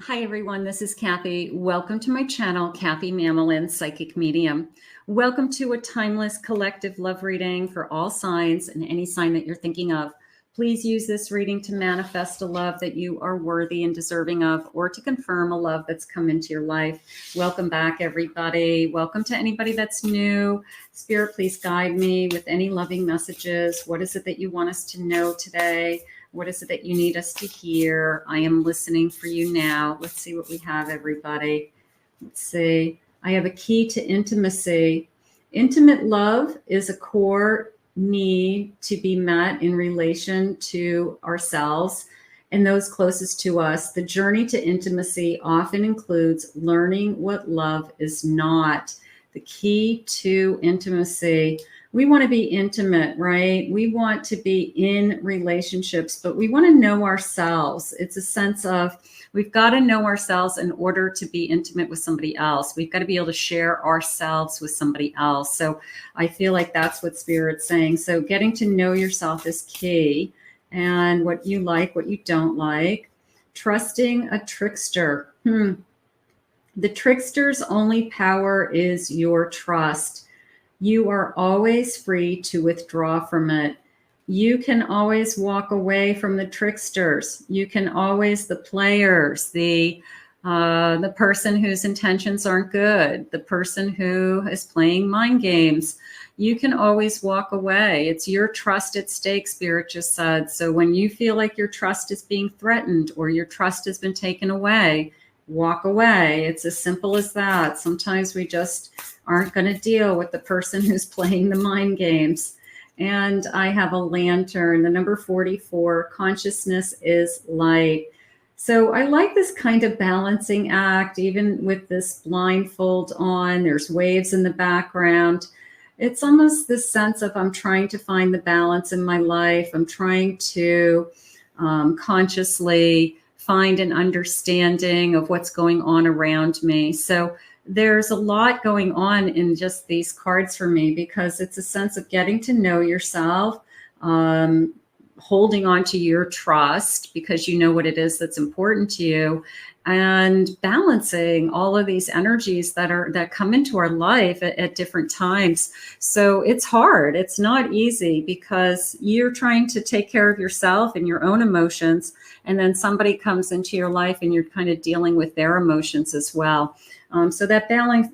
Hi everyone, this is Kathy. Welcome to my channel, Kathy Mamelin, Psychic Medium. Welcome to a timeless collective love reading for all signs and any sign that you're thinking of. Please use this reading to manifest a love that you are worthy and deserving of, or to confirm a love that's come into your life. Welcome back, everybody. Welcome to anybody that's new. Spirit, please guide me with any loving messages. What is it that you want us to know today? What is it that you need us to hear? I am listening for you now. Let's see what we have, everybody. Let's see. I have a key to intimacy. Intimate love is a core need to be met in relation to ourselves and those closest to us. The journey to intimacy often includes learning what love is not. The key to intimacy. We want to be intimate, right? We want to be in relationships, but we want to know ourselves. It's a sense of we've got to know ourselves in order to be intimate with somebody else. We've got to be able to share ourselves with somebody else. So I feel like that's what Spirit's saying. So getting to know yourself is key, and what you like, what you don't like. Trusting a trickster. The trickster's only power is your trust. You are always free to withdraw from it. You can always walk away from the tricksters. You can always, the players, the person whose intentions aren't good, the person who is playing mind games. You can always walk away. It's your trust at stake, Spirit just said. So when you feel like your trust is being threatened or your trust has been taken away, walk away. It's as simple as that. Sometimes we just aren't going to deal with the person who's playing the mind games. And I have a lantern, the number 44, consciousness is light. So I like this kind of balancing act, even with this blindfold on, there's waves in the background. It's almost this sense of I'm trying to find the balance in my life. I'm trying to consciously find an understanding of what's going on around me. So there's a lot going on in just these cards for me, because it's a sense of getting to know yourself, holding on to your trust because you know what it is that's important to you, and balancing all of these energies that come into our life at different times. So it's hard. It's not easy because you're trying to take care of yourself and your own emotions, and then somebody comes into your life and you're kind of dealing with their emotions as well. So that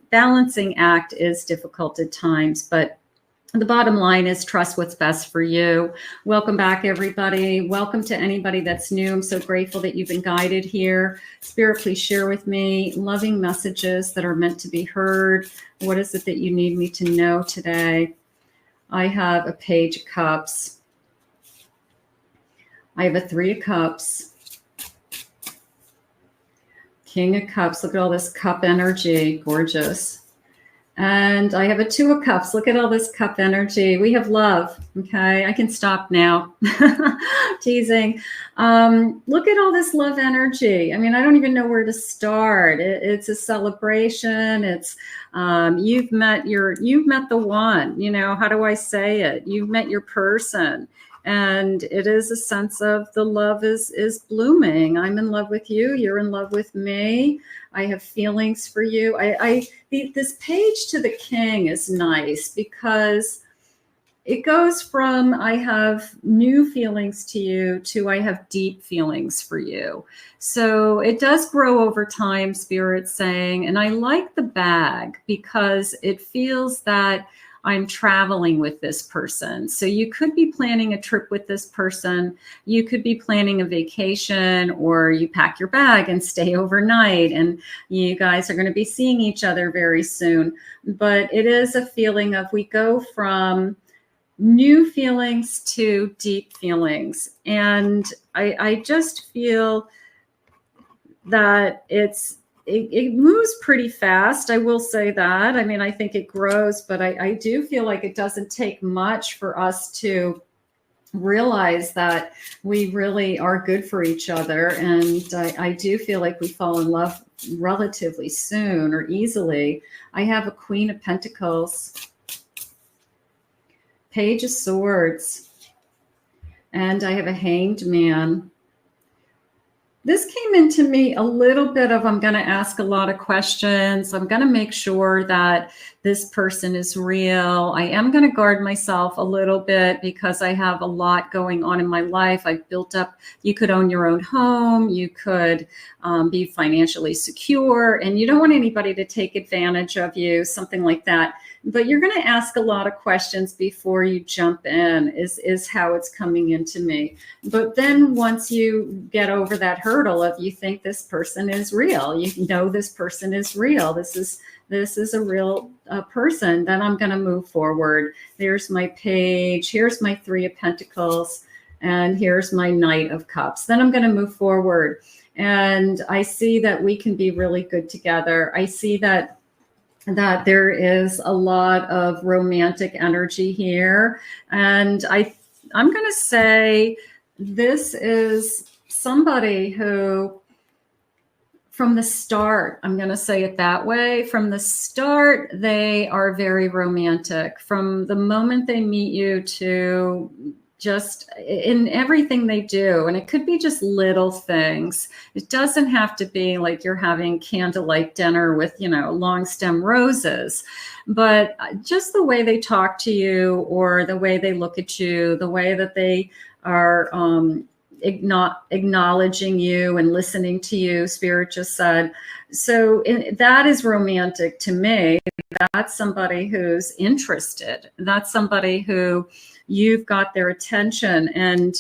balancing act is difficult at times, but the bottom line is trust what's best for you. Welcome back, everybody. Welcome to anybody that's new. I'm so grateful that you've been guided here. Spirit, please share with me loving messages that are meant to be heard. What is it that you need me to know today? I have a Page of Cups. I have a 3 of Cups. King of Cups. Look at all this cup energy. Gorgeous. And I have a 2 of Cups. Look at all this cup energy. We have love. Okay, I can stop now. Teasing. Look at all this love energy. I mean, I don't even know where to start. It's a celebration. It's you've met the one. You know, how do I say it? You've met your person. And it is a sense of the love is blooming. I'm in love with you. You're in love with me. I have feelings for you. This page to the king is nice because it goes from I have new feelings to you to I have deep feelings for you. So it does grow over time, Spirit's saying. And I like the bag because it feels that I'm traveling with this person. So you could be planning a trip with this person. You could be planning a vacation, or you pack your bag and stay overnight, and you guys are going to be seeing each other very soon. But it is a feeling of we go from new feelings to deep feelings. And I just feel that it moves pretty fast. I will say that. I mean, I think it grows, but I do feel like it doesn't take much for us to realize that we really are good for each other. And I do feel like we fall in love relatively soon or easily. I have a Queen of Pentacles, Page of Swords, and I have a Hanged Man. This came into me a little bit of, I'm going to ask a lot of questions. I'm going to make sure that this person is real. I am going to guard myself a little bit because I have a lot going on in my life. I've built up, you could own your own home. You could be financially secure, and you don't want anybody to take advantage of you, something like that. But you're going to ask a lot of questions before you jump in, is how it's coming into me. But then once you get over that hurdle of you think this person is real, you know this person is real, this is a real person, then I'm going to move forward. There's my page. Here's my 3 of Pentacles. And here's my Knight of Cups. Then I'm going to move forward. And I see that we can be really good together. I see that there is a lot of romantic energy here. And I'm going to say this is somebody who, from the start, I'm going to say it that way, from the start, they are very romantic. From the moment they meet you to just in everything they do. And it could be just little things. It doesn't have to be like you're having candlelight dinner with, long stem roses, but just the way they talk to you, or the way they look at you, the way that they are acknowledging you and listening to you, Spirit just said. So that is romantic to me. That's somebody who's interested. That's somebody who you've got their attention, and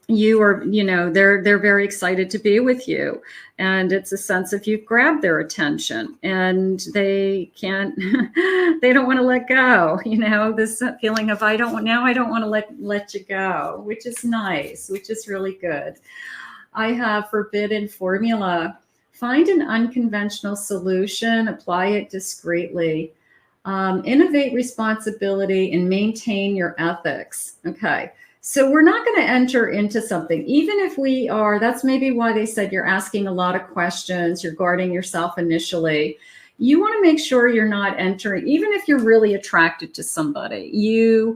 you are, they're very excited to be with you. And it's a sense of you've grabbed their attention, and they don't want to let go. This feeling of, I don't want to let you go, which is nice, which is really good. I have forbidden formula. Find an unconventional solution, apply it discreetly. Innovate responsibility and maintain your ethics. Okay. So we're not going to enter into something, even if we are, that's maybe why they said you're asking a lot of questions, you're guarding yourself initially. You want to make sure you're not entering, even if you're really attracted to somebody, you're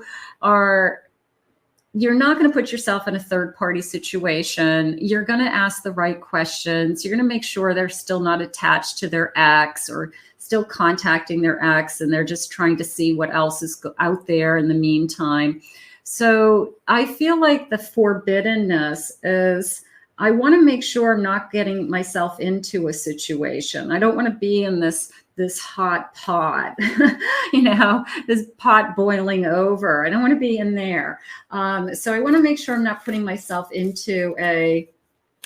not going to put yourself in a third party situation. You're going to ask the right questions. You're going to make sure they're still not attached to their ex, or still contacting their ex, and they're just trying to see what else is out there in the meantime. So I feel like the forbiddenness is, I want to make sure I'm not getting myself into a situation. I don't want to be in this hot pot, this pot boiling over. I don't want to be in there. So I want to make sure I'm not putting myself into a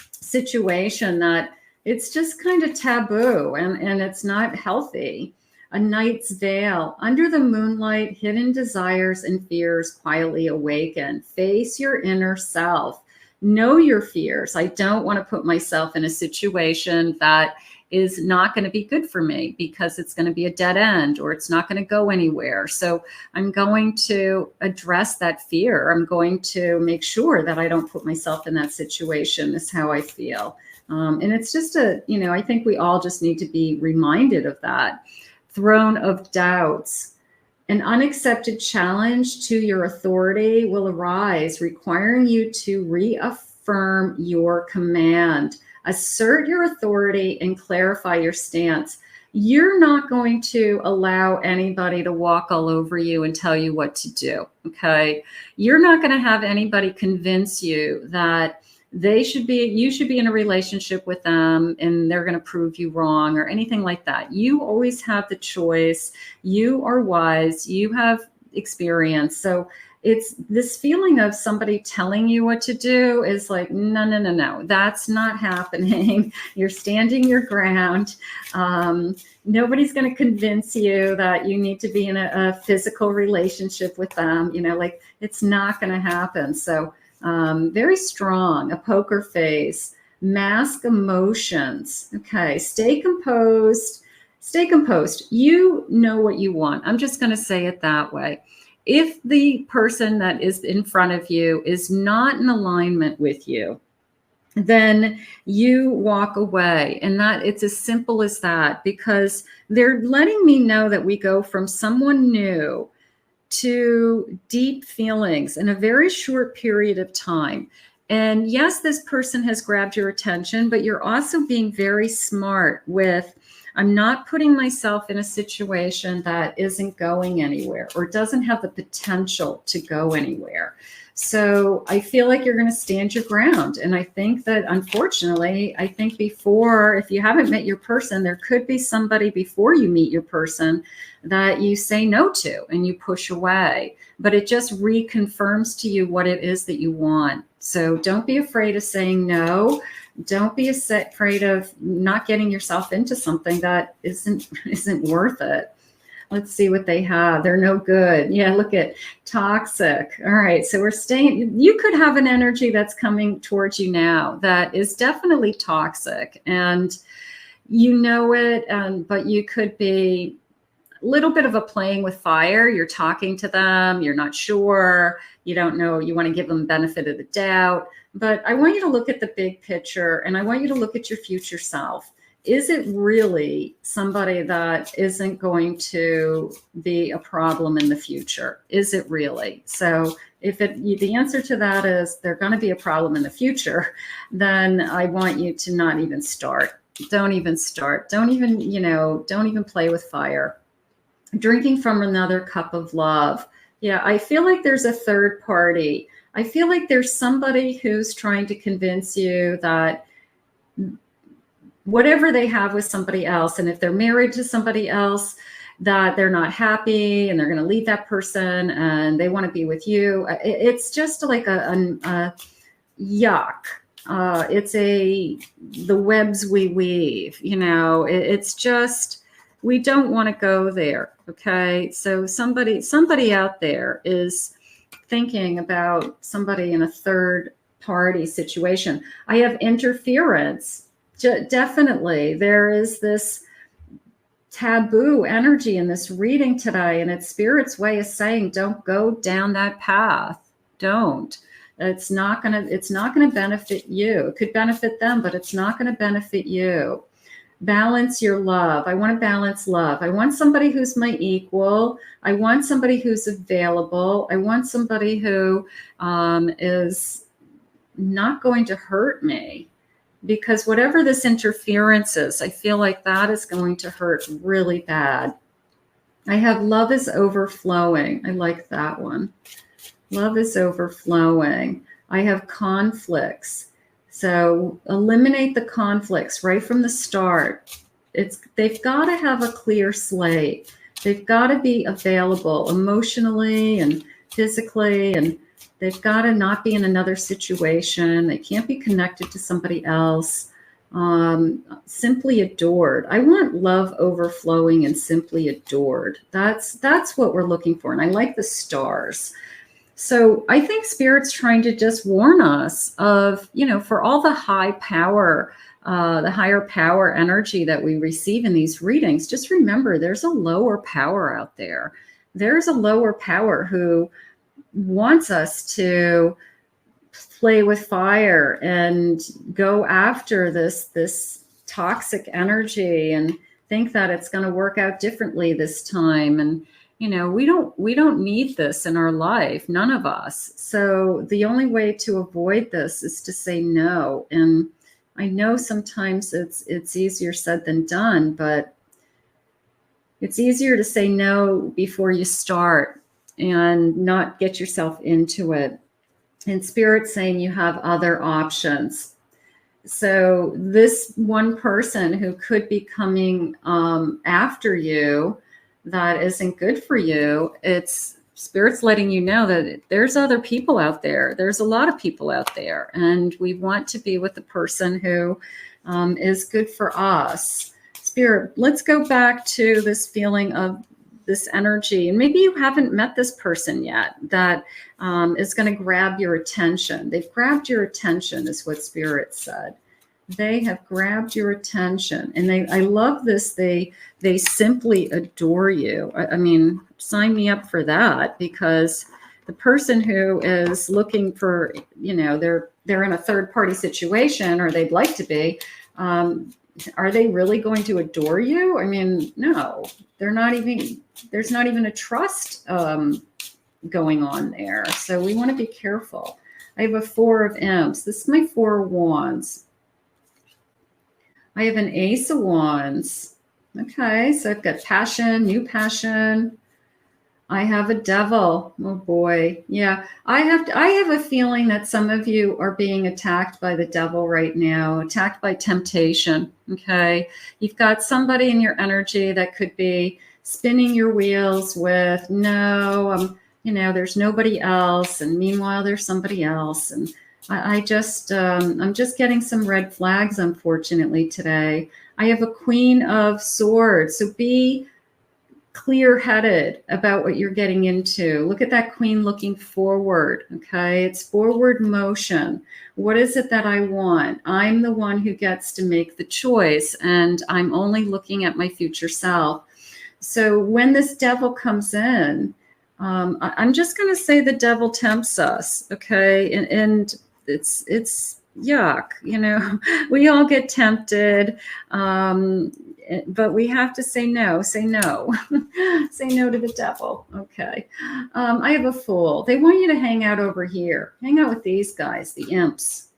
situation that it's just kind of taboo, and it's not healthy. A Knight's Veil. Under the moonlight, hidden desires and fears quietly awaken. Face your inner self. Know your fears. I don't want to put myself in a situation that is not going to be good for me, because it's going to be a dead end, or it's not going to go anywhere. So I'm going to address that fear. I'm going to make sure that I don't put myself in that situation, is how I feel. And it's just I think we all just need to be reminded of that. Throne of Doubts. An unaccepted challenge to your authority will arise, requiring you to reaffirm your command. Assert your authority and clarify your stance. You're not going to allow anybody to walk all over you and tell you what to do, okay? You're not going to have anybody convince you that you should be in a relationship with them and they're going to prove you wrong or anything like that. You always have the choice. You are wise. You have experience. So it's this feeling of somebody telling you what to do is like, no, that's not happening. You're standing your ground. Nobody's going to convince you that you need to be in a physical relationship with them. It's not going to happen. So very strong. A poker face. Mask emotions. Okay. Stay composed. You know what you want. I'm just going to say it that way. If the person that is in front of you is not in alignment with you, then you walk away. And that it's as simple as that, because they're letting me know that we go from someone new to deep feelings in a very short period of time. And yes, this person has grabbed your attention, but you're also being very smart with, I'm not putting myself in a situation that isn't going anywhere or doesn't have the potential to go anywhere. So I feel like you're going to stand your ground. And I think that, unfortunately, I think before, if you haven't met your person, there could be somebody before you meet your person that you say no to and you push away. But it just reconfirms to you what it is that you want. So don't be afraid of saying no. Don't be afraid of not getting yourself into something that isn't worth it. Let's see what they have. They're no good. Yeah, look at toxic. All right, so we're staying. You could have an energy that's coming towards you now that is definitely toxic, and you know it, but you could be a little bit of a playing with fire. You're talking to them. You're not sure. You don't know. You want to give them the benefit of the doubt. But I want you to look at the big picture, and I want you to look at your future self. Is it really somebody that isn't going to be a problem in the future? Is it really? So if the answer to that is they're going to be a problem in the future, then I want you to not even start. Don't even start. Don't even play with fire. Drinking from another cup of love. Yeah, I feel like there's a third party. I feel like there's somebody who's trying to convince you that whatever they have with somebody else, and if they're married to somebody else, that they're not happy and they're going to leave that person and they want to be with you. It's just like a yuck. It's the webs we weave, it's just, we don't want to go there. Okay. So somebody out there is thinking about somebody in a third party situation. I have interference. Definitely. There is this taboo energy in this reading today, and it's Spirit's way of saying, don't go down that path. Don't. It's not going to benefit you. It could benefit them, but it's not going to benefit you. Balance your love. I want to balance love. I want somebody who's my equal. I want somebody who's available. I want somebody who is not going to hurt me. Because whatever this interference is, I feel like that is going to hurt really bad. I have love is overflowing. I like that one. Love is overflowing. I have conflicts. So eliminate the conflicts right from the start. They've got to have a clear slate. They've got to be available emotionally and physically, and they've got to not be in another situation. They can't be connected to somebody else. Simply adored. I want love overflowing and simply adored. That's what we're looking for. And I like the stars. So I think Spirit's trying to just warn us of, for all the high power, the higher power energy that we receive in these readings, just remember there's a lower power out there. There's a lower power who wants us to play with fire and go after this toxic energy and think that it's going to work out differently this time. And we don't need this in our life, none of us. So the only way to avoid this is to say no. And I know sometimes it's easier said than done, but it's easier to say no before you start and not get yourself into it. And Spirit's saying you have other options. So this one person who could be coming after you that isn't good for you, it's Spirit's letting you know that there's other people out there. There's a lot of people out there, and we want to be with the person who is good for us. Spirit, let's go back to this feeling of this energy. And maybe you haven't met this person yet that is going to grab your attention. They've grabbed your attention is what Spirit said. They have grabbed your attention. And I love this. They simply adore you. I mean, sign me up for that, because the person who is looking for, they're in a third party situation, or they'd like to be, are they really going to adore you? I mean, no, there's not even a trust going on there. So we want to be careful. I have a Four of Imps. This is my Four of Wands. I have an Ace of Wands. Okay, so I've got passion, new passion. I have a Devil. Oh boy. Yeah. I have a feeling that some of you are being attacked by the devil right now, attacked by temptation. Okay. You've got somebody in your energy that could be spinning your wheels with, no, there's nobody else. And meanwhile, there's somebody else. And I'm just getting some red flags, unfortunately, today. I have a Queen of Swords. So be clear-headed about what you're getting into. Look at that Queen looking forward. Okay. It's forward motion. What is it that I want? I'm the one who gets to make the choice, and I'm only looking at my future self. So when this devil comes in, I'm just going to say the devil tempts us. Okay. And it's yuck. We all get tempted. But we have to say no. Say no. Say no to the devil. Okay. I have a Fool. They want you to hang out over here. Hang out with these guys, the imps.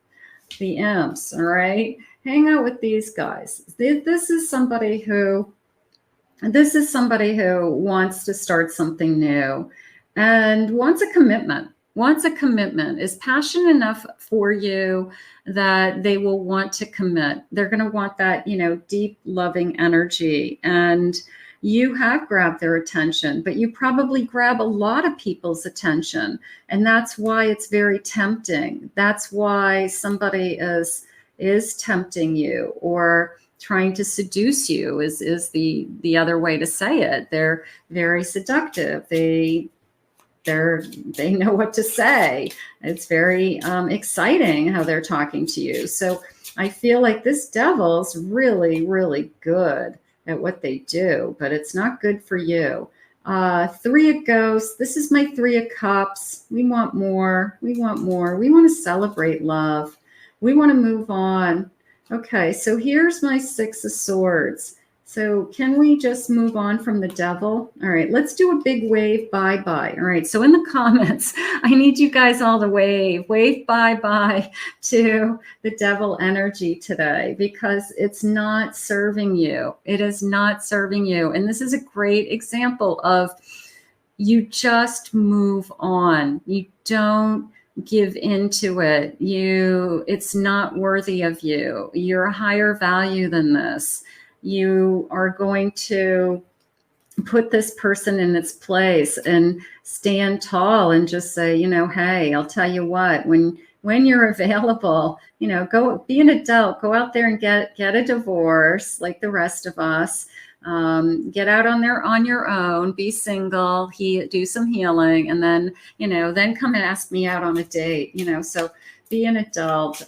The imps, all right? Hang out with these guys. This is somebody who wants to start something new and wants a commitment. Is passionate enough for you that they will want to commit. They're going to want that, deep, loving energy. And you have grabbed their attention, but you probably grab a lot of people's attention. And that's why it's very tempting. That's why somebody is tempting you or trying to seduce you is the other way to say it. They're very seductive. They know what to say. It's very exciting how they're talking to you. So I feel like this devil's really, really good at what they do, but it's not good for you. Three of Ghosts. This is my Three of Cups. We want more. We want more. We want to celebrate love. We want to move on. Okay, so here's my Six of Swords. So can we just move on from the devil? All right, let's do a big wave bye-bye. All right, so in the comments, I need you guys all to wave bye-bye to the devil energy today, because it's not serving you. It is not serving you. And this is a great example of you just move on. You don't give into it. It's not worthy of you. You're a higher value than this. You are going to put this person in its place and stand tall and just say, hey, I'll tell you what, when you're available, go be an adult, go out there and get a divorce like the rest of us. Get out on your own, be single, do some healing, and then, then come and ask me out on a date, so be an adult.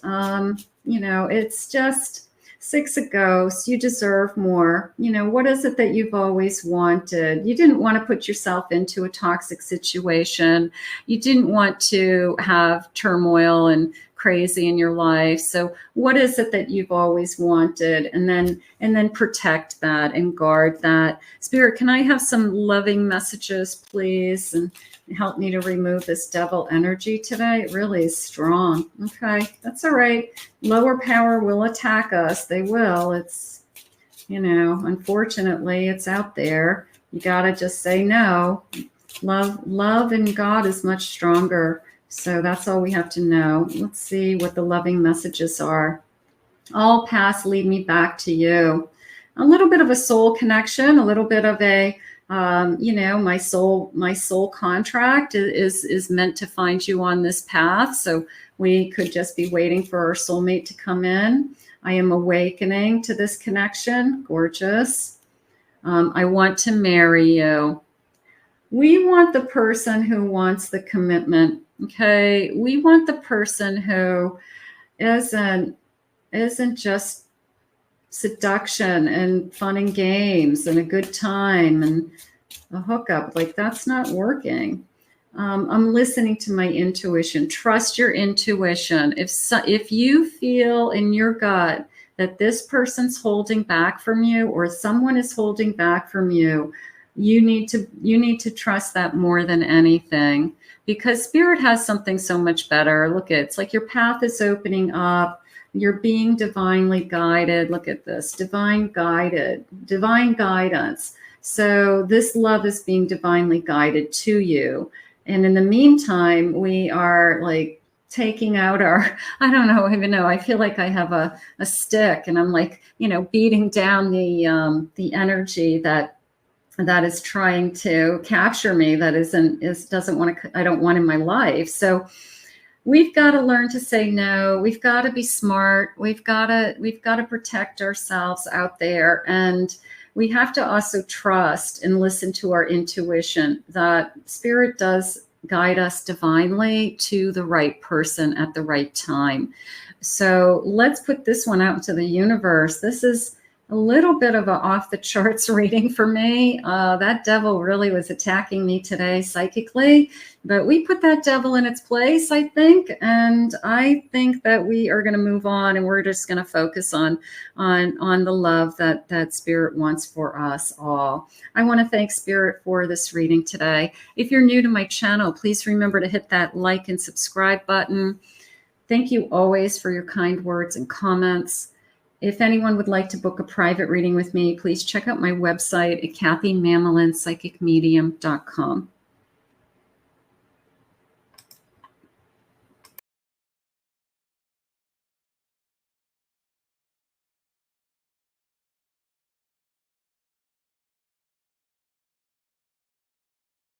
It's just Six of Ghosts. You deserve more. What is it that you've always wanted? You didn't want to put yourself into a toxic situation. You didn't want to have turmoil and crazy in your life. So what is it that you've always wanted? And then protect that and guard that. Spirit, can I have some loving messages, please? And help me to remove this devil energy today. It really is strong. Okay, that's all right. Lower power will attack us. They will. It's, unfortunately, it's out there. You got to just say no. Love in God is much stronger. So that's all we have to know. Let's see what the loving messages are. All paths lead me back to you. A little bit of a soul connection, a little bit of a, my soul contract is meant to find you on this path. So we could just be waiting for our soulmate to come in. I am awakening to this connection. Gorgeous. I want to marry you. We want the person who wants the commitment. Okay. We want the person who isn't just seduction and fun and games and a good time and a hookup. Like, that's not working. I'm listening to my intuition. Trust your intuition. If you feel in your gut that this person's holding back from you or someone is holding back from you, you need to trust that more than anything, because Spirit has something so much better. Look, it's like your path is opening up. You're being divinely guided. Look at this, divine guidance. So this love is being divinely guided to you. And in the meantime, we are like taking out our, I don't know, even know, I feel like I have a stick, and I'm like, beating down the energy that is trying to capture me, that I don't want in my life. So we've got to learn to say no. We've got to be smart. We've got to protect ourselves out there. And we have to also trust and listen to our intuition, that Spirit does guide us divinely to the right person at the right time. So let's put this one out into the universe. This is a little bit of an off the charts reading for me. That devil really was attacking me today psychically, but we put that devil in its place, I think. And I think that we are going to move on, and we're just going to focus on the love that Spirit wants for us all. I want to thank Spirit for this reading today. If you're new to my channel, please remember to hit that like and subscribe button. Thank you always for your kind words and comments. If anyone would like to book a private reading with me, please check out my website at kathymamolinspsychicmedium.com.